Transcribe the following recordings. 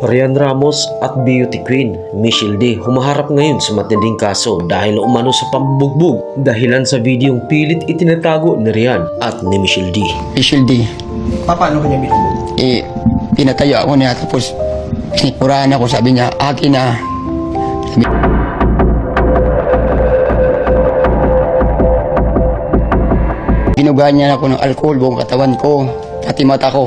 Rian Ramos at beauty queen Michelle D humaharap ngayon sa matinding kaso dahil umano sa pambubugbog dahilan sa videong pilit itinatago ni Rian at ni Michelle D. Michelle D. Paano kanya binubugbog? Pinatayo ako niya tapos sinikmurahan ako, sabi niya akin na. Binugahan niya ako ng alcohol buong katawan ko, pati mata ko.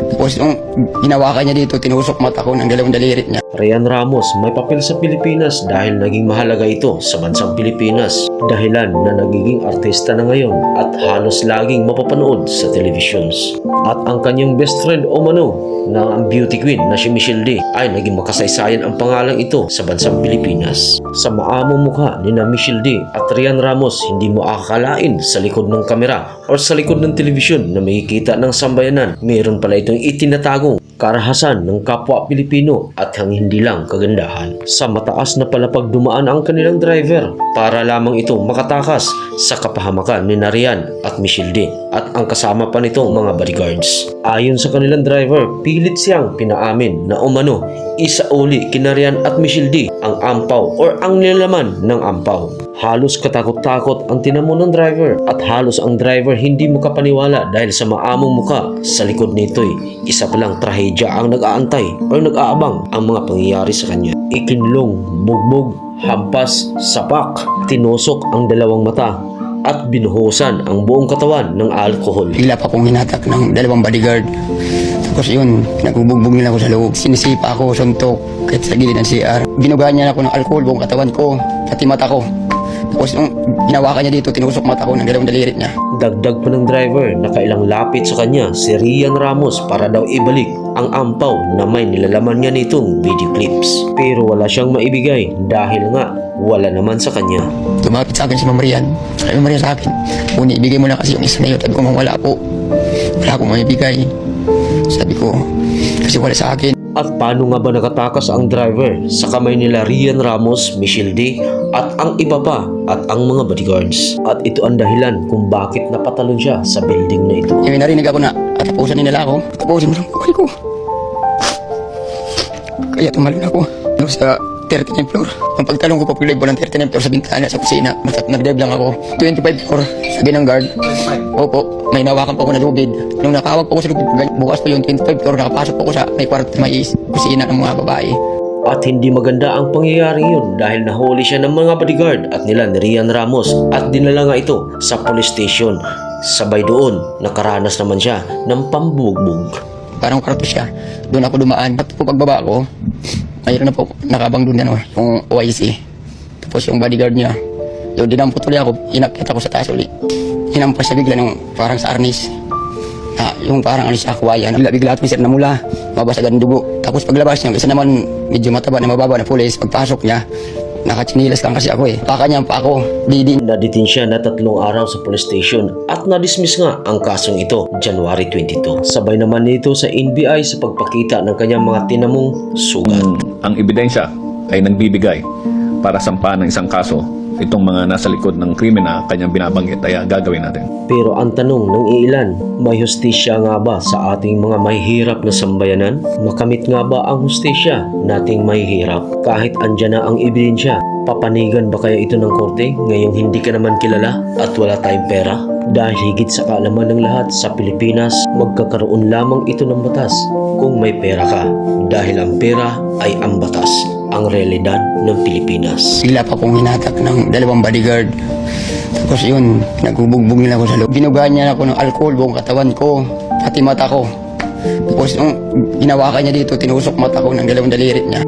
Tapos nung hinawakan niya dito, tinusok mata ko ng dalawang dalirit niya. Rian Ramos may papel sa Pilipinas dahil naging mahalaga ito sa bansang Pilipinas, dahilan na nagiging artista na ngayon at halos laging mapapanood sa televisions. At ang kanyang best friend o mano na ang beauty queen na si Michelle D ay naging makasaysayan ang pangalang ito sa bansang Pilipinas. Sa maamong mukha ni na Michelle D at Rian Ramos, hindi mo akalain sa likod ng kamera o sa likod ng telebisyon na makikita ng sambayanan, mayroon pala itong itinatagong karahasan ng kapwa Pilipino at ang hindi lang kagandahan. Sa mataas na palapag dumaan ang kanilang driver para lamang ito makatakas sa kapahamakan ni Rian at Michelle D at ang kasama pa nitong mga bodyguards. Ayon sa kanilang driver, pilit siyang pinaamin na umano isauli kina Rian at Michelle D ang ampaw or ang nilalaman ng ampaw. Halos katakot-takot ang tinamo ng driver at halos ang driver hindi makapaniwala dahil sa maamong muka sa likod nito'y isa palang trahedya ang nag-aantay o nag-aabang ang mga pangyayari sa kanya. Ikinlong, bugbog, hampas, sapak, tinusok ang dalawang mata at binuhusan ang buong katawan ng alkohol. Bigla pa akong hinatak ng dalawang bodyguard. Tapos yun, nagbubugbog nila ako sa loob. Sinisipa ako, suntok, kahit sa gilid ng CR. Binugahan niya ako ng alcohol buong katawan ko, pati mata ko. Tapos nung hinawakan niya dito, tinusok mata ko ng dalawang dalirit niya. Dagdag pa ng driver na kailang lapit sa kanya si Rian Ramos para daw ibalik ang ampaw na may nilalaman niya nitong video clips. Pero wala siyang maibigay dahil nga wala naman sa kanya. Tumapit sa akin si Ma'am Rian. Sabi Ma'am Rian sa akin, "Uni, ibigay mo na kasi yung isa na yun." Sabi ko, "Ma'am, wala po. Wala akong maibigay." Sabi ko, kasi wala sa akin. At paano nga ba nakatakas ang driver sa kamay nila Rian Ramos, Michelle D at ang iba pa at ang mga bodyguards? At ito ang dahilan kung bakit napatalon siya sa building na ito. Yung narinig ako na tapusan nila ako. Tapusin mo lang buhay ko. Kaya tumalon ako sa 39th floor. Ang pagtalong ko, papulig ko ng 39th floor sa bintana sa kusina. Nag-dive lang ako. 25th floor, sabi ng guard. Opo, may nawakan po ako na lubid. Nung nakawag po ako sa lubid, bukas po yung 25th floor, nakapasok po ako sa may kwarto, may kusina ng mga babae. At hindi maganda ang pangyayari yun dahil nahuli siya ng mga bodyguard at nila ni Rian Ramos at dinala nga ito sa police station. Sabay doon, nakaranas naman siya ng pambubugbog. Parang kwarto siya. Doon ako dumaan. At po pagbaba ko, mayroon na po nakabang doon yung OIC. Tapos yung bodyguard niya, yung dinampot ulit ako, inakit ako sa taas ulit. Hinampas siya bigla ng parang sa arnis. Yung parang anis sa akwayan. Bigla at minsan namula, mabasag ang dugo. Tapos paglabas niya, isa naman medyo mataba na mababa na pulis. Pagpasok niya, nakatsinilas lang kasi ako eh. Paka niya pa ako, didin. Naditin siya na 3 araw sa police station at na-dismiss nga ang kasong ito January 22. Sabay naman nito sa NBI sa pagpakita ng kanyang mga tinamong sugat. Ang ebidensya ay nagbibigay para sampahan ng isang kaso itong mga nasa likod ng krimen na kanyang binabanggit ay gagawin natin. Pero ang tanong ng ilan, may hustisya nga ba sa ating mga mahihirap na sambayanan? Makamit nga ba ang hustisya nating mahihirap? Kahit andyan na ang ebidensya, papanigan ba kaya ito ng korte ngayong hindi ka naman kilala at wala tayong pera? Dahil higit sa kaalaman ng lahat sa Pilipinas, magkakaroon lamang ito ng batas kung may pera ka. Dahil ang pera ay ang batas, ang realidad ng Pilipinas. Bigla pa akong hinatak ng dalawang bodyguard. Tapos yun, nagbubugbog nila ako sa loob. Binugahan niya ako ng alcohol buong katawan ko, pati mata ko. Tapos nung hinawakan niya dito, tinusok mata ko ng dalawang dalirit niya.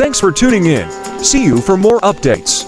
Thanks for tuning in. See you for more updates.